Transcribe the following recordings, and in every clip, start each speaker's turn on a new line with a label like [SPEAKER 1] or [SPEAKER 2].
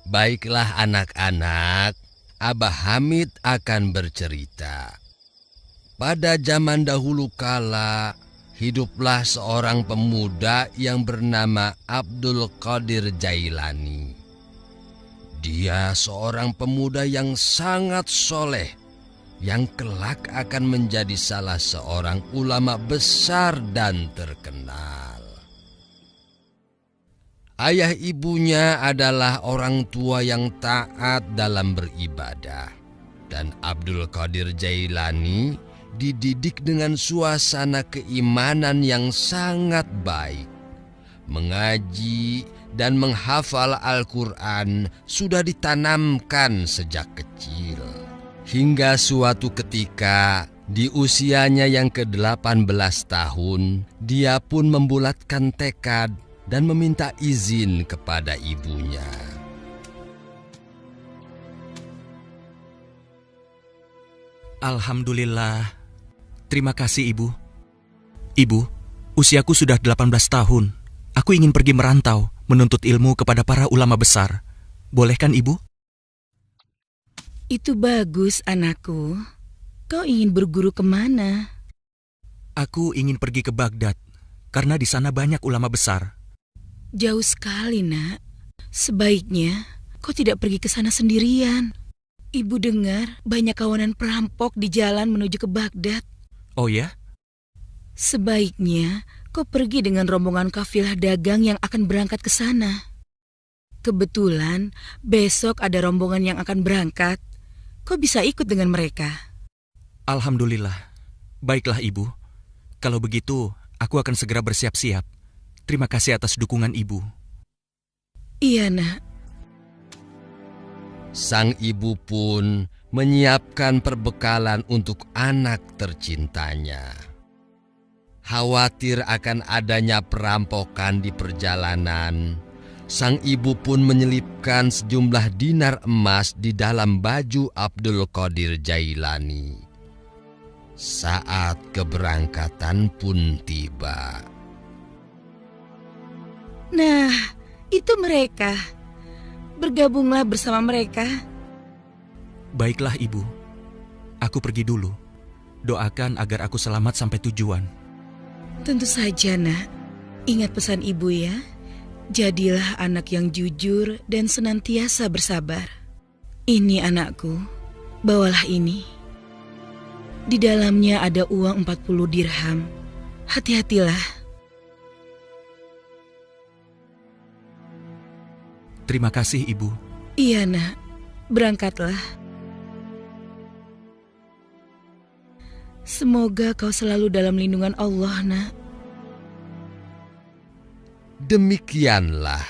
[SPEAKER 1] Baiklah anak-anak, Abah Hamid akan bercerita. Pada zaman dahulu kala, hiduplah seorang pemuda yang bernama Abdul Qadir Jailani. Dia seorang pemuda yang sangat soleh, yang kelak akan menjadi salah seorang ulama besar dan terkenal. Ayah ibunya adalah orang tua yang taat dalam beribadah, dan Abdul Qadir Jailani dididik dengan suasana keimanan yang sangat baik. Mengaji dan menghafal Al-Quran sudah ditanamkan sejak kecil. Hingga suatu ketika, di usianya yang ke-18 tahun, dia pun membulatkan tekad dan meminta izin kepada ibunya.
[SPEAKER 2] Alhamdulillah. Terima kasih, Ibu. Ibu, usiaku sudah 18 tahun. Aku ingin pergi merantau, menuntut ilmu kepada para ulama besar. Boleh kan, Ibu?
[SPEAKER 3] Itu bagus, anakku. Kau ingin berguru kemana?
[SPEAKER 2] Aku ingin pergi ke Baghdad, karena di sana banyak ulama besar.
[SPEAKER 3] Jauh sekali, nak. Sebaiknya kau tidak pergi ke sana sendirian. Ibu dengar banyak kawanan perampok di jalan menuju ke Baghdad.
[SPEAKER 2] Oh ya?
[SPEAKER 3] Sebaiknya kau pergi dengan rombongan kafilah dagang yang akan berangkat ke sana. Kebetulan besok ada rombongan yang akan berangkat. Kau bisa ikut dengan mereka.
[SPEAKER 2] Alhamdulillah. Baiklah, Ibu. Kalau begitu, aku akan segera bersiap-siap. Terima kasih atas dukungan Ibu.
[SPEAKER 3] Iya, nak.
[SPEAKER 1] Sang ibu pun menyiapkan perbekalan untuk anak tercintanya. Khawatir akan adanya perampokan di perjalanan, sang ibu pun menyelipkan sejumlah dinar emas di dalam baju Abdul Qadir Jailani. Saat keberangkatan pun tiba.
[SPEAKER 3] Nah, itu mereka. Bergabunglah bersama mereka.
[SPEAKER 2] Baiklah, Ibu. Aku pergi dulu. Doakan agar aku selamat sampai tujuan.
[SPEAKER 3] Tentu saja, nak. Ingat pesan ibu ya. Jadilah anak yang jujur dan senantiasa bersabar. Ini anakku, bawalah ini. Di dalamnya ada uang 40 dirham. Hati-hatilah.
[SPEAKER 2] Terima kasih, Ibu.
[SPEAKER 3] Iya, nak. Berangkatlah. Semoga kau selalu dalam lindungan Allah, nak.
[SPEAKER 1] Demikianlah,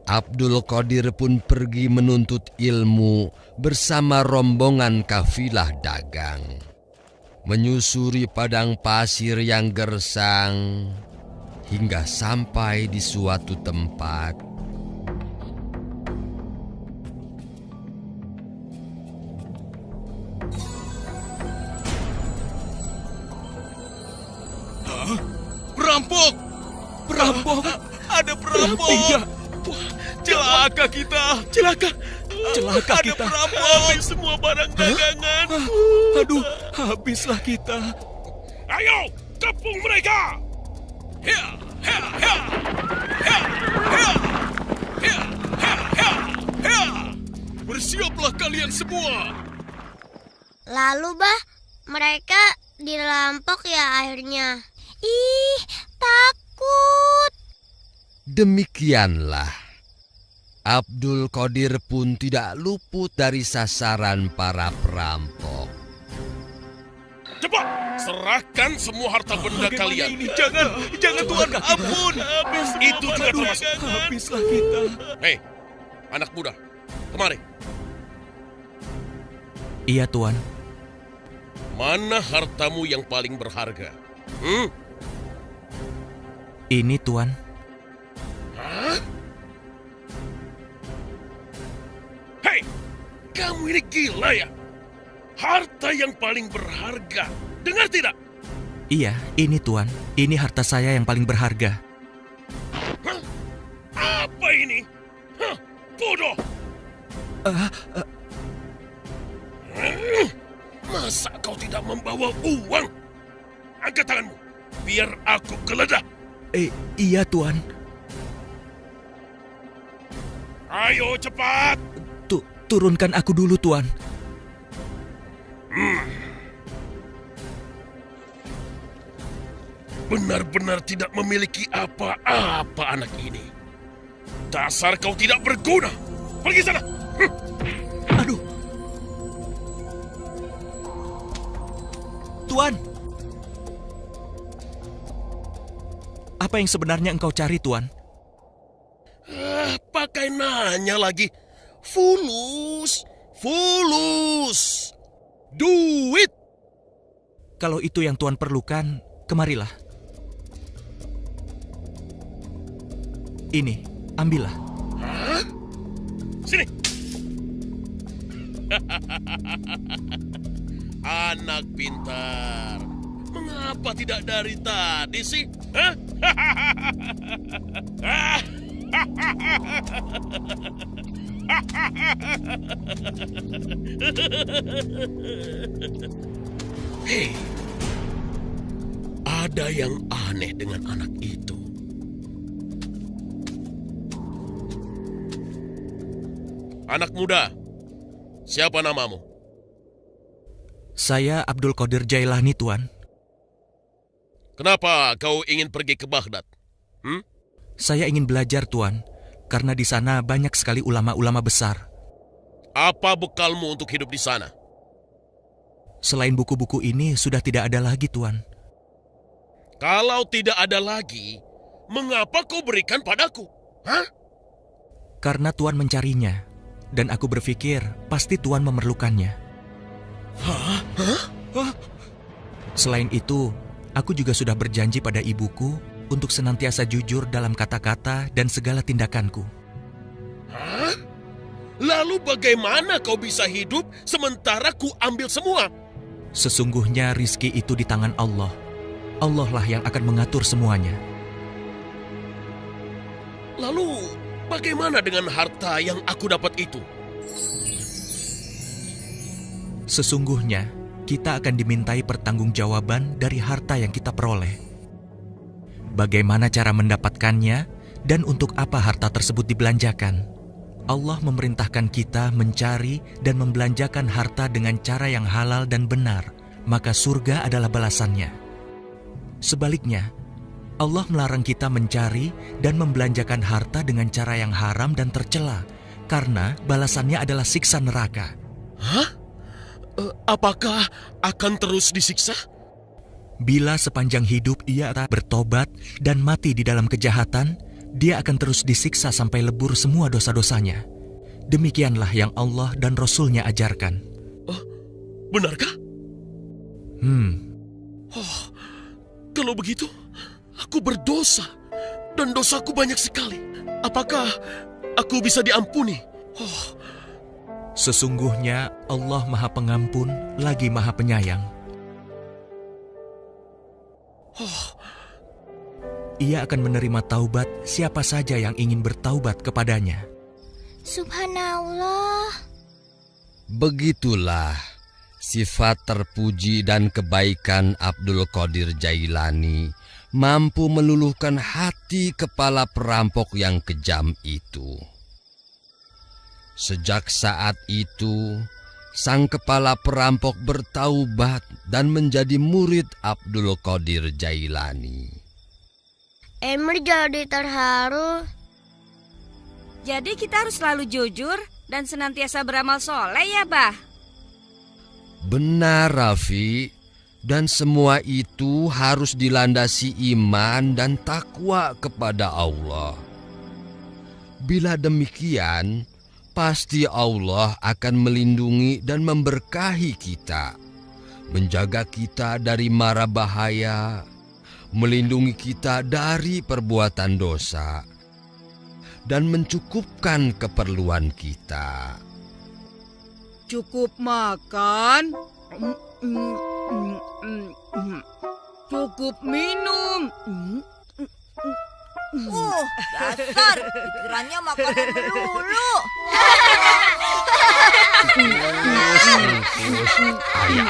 [SPEAKER 1] Abdul Qadir pun pergi menuntut ilmu bersama rombongan kafilah dagang. Menyusuri padang pasir yang gersang, hingga sampai di suatu tempat.
[SPEAKER 4] Perampok! Perampok! Ada perampok!
[SPEAKER 2] Tidak!
[SPEAKER 4] Celaka kita!
[SPEAKER 2] Celaka
[SPEAKER 4] Ada
[SPEAKER 2] kita!
[SPEAKER 4] perampok! Habis semua barang dagangan!
[SPEAKER 2] Aduh, habislah kita!
[SPEAKER 4] Ayo, kepung mereka! Hea, hea, hea! Hea, hea! Hea, hea, hea! Hea! Bersiaplah kalian semua!
[SPEAKER 5] Lalu, Bah, mereka dirampok ya akhirnya. Ih, takut.
[SPEAKER 1] Demikianlah, Abdul Qadir pun tidak luput dari sasaran para perampok.
[SPEAKER 4] Cepat, serahkan semua harta benda kalian. Jangan Tuhan, ampun. Itu juga termasuk.
[SPEAKER 2] Habislah kita!
[SPEAKER 4] Hei, anak muda, kemari.
[SPEAKER 2] Iya, Tuan.
[SPEAKER 4] Mana hartamu yang paling berharga?
[SPEAKER 2] Ini, Tuan.
[SPEAKER 4] Hah? Hei, kamu ini gila ya? Harta yang paling berharga. Dengar tidak?
[SPEAKER 2] Iya, ini, Tuan. Ini harta saya yang paling berharga.
[SPEAKER 4] Hah? Apa ini? Hah? Bodoh! Masa kau tidak membawa uang? Angkat tanganmu, biar aku geledah.
[SPEAKER 2] Iya, Tuan.
[SPEAKER 4] Ayo cepat.
[SPEAKER 2] Turunkan aku dulu, Tuan.
[SPEAKER 4] Benar-benar tidak memiliki apa-apa anak ini. Dasar kau tidak berguna. Pergi sana.
[SPEAKER 2] Aduh. Tuan. Apa yang sebenarnya engkau cari, Tuan?
[SPEAKER 4] Pakai nanya lagi. Fulus. Duit.
[SPEAKER 2] Kalau itu yang Tuan perlukan, kemarilah. Ini, ambillah.
[SPEAKER 4] Hah? Sini. Anak pintar. Mengapa tidak dari tadi sih? Hah? Hei, ada yang aneh dengan anak itu. Anak muda, siapa namamu?
[SPEAKER 2] Saya Abdul Qadir Jailani, Tuan.
[SPEAKER 4] Kenapa kau ingin pergi ke Baghdad?
[SPEAKER 2] Saya ingin belajar, Tuan, karena di sana banyak sekali ulama-ulama besar.
[SPEAKER 4] Apa bekalmu untuk hidup di sana?
[SPEAKER 2] Selain buku-buku ini, sudah tidak ada lagi, Tuan.
[SPEAKER 4] Kalau tidak ada lagi, mengapa kau berikan padaku? Hah?
[SPEAKER 2] Karena Tuan mencarinya, dan aku berpikir pasti Tuan memerlukannya.
[SPEAKER 4] Hah?
[SPEAKER 2] Selain itu, aku juga sudah berjanji pada ibuku untuk senantiasa jujur dalam kata-kata dan segala tindakanku.
[SPEAKER 4] Hah? Lalu bagaimana kau bisa hidup sementara ku ambil semua?
[SPEAKER 2] Sesungguhnya rizki itu di tangan Allah. Allah lah yang akan mengatur semuanya.
[SPEAKER 4] Lalu bagaimana dengan harta yang aku dapat itu?
[SPEAKER 2] Sesungguhnya kita akan dimintai pertanggungjawaban dari harta yang kita peroleh. Bagaimana cara mendapatkannya dan untuk apa harta tersebut dibelanjakan? Allah memerintahkan kita mencari dan membelanjakan harta dengan cara yang halal dan benar, maka surga adalah balasannya. Sebaliknya, Allah melarang kita mencari dan membelanjakan harta dengan cara yang haram dan tercela, karena balasannya adalah siksa neraka.
[SPEAKER 4] Hah? Apakah akan terus disiksa?
[SPEAKER 2] Bila sepanjang hidup ia tak bertobat dan mati di dalam kejahatan, dia akan terus disiksa sampai lebur semua dosa-dosanya. Demikianlah yang Allah dan Rasul-Nya ajarkan.
[SPEAKER 4] Oh, benarkah? Kalau begitu, aku berdosa dan dosaku banyak sekali. Apakah aku bisa diampuni?
[SPEAKER 2] Sesungguhnya Allah Maha Pengampun lagi Maha Penyayang. Ia akan menerima taubat siapa saja yang ingin bertaubat kepadanya.
[SPEAKER 5] Subhanallah.
[SPEAKER 1] Begitulah sifat terpuji dan kebaikan Abdul Qadir Jailani mampu meluluhkan hati kepala perampok yang kejam itu. Sejak saat itu, sang kepala perampok bertaubat dan menjadi murid Abdul Qadir Jailani.
[SPEAKER 5] Emir jadi terharu.
[SPEAKER 6] Jadi kita harus selalu jujur dan senantiasa beramal soleh ya, Bah?
[SPEAKER 1] Benar, Rafi. Dan semua itu harus dilandasi iman dan takwa kepada Allah. Bila demikian, pasti Allah akan melindungi dan memberkahi kita, menjaga kita dari mara bahaya, melindungi kita dari perbuatan dosa, dan mencukupkan keperluan kita.
[SPEAKER 3] Cukup makan, cukup minum.
[SPEAKER 7] Dasar, pikirannya makanan melulu.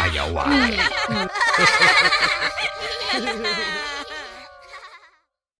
[SPEAKER 1] Ayah wae.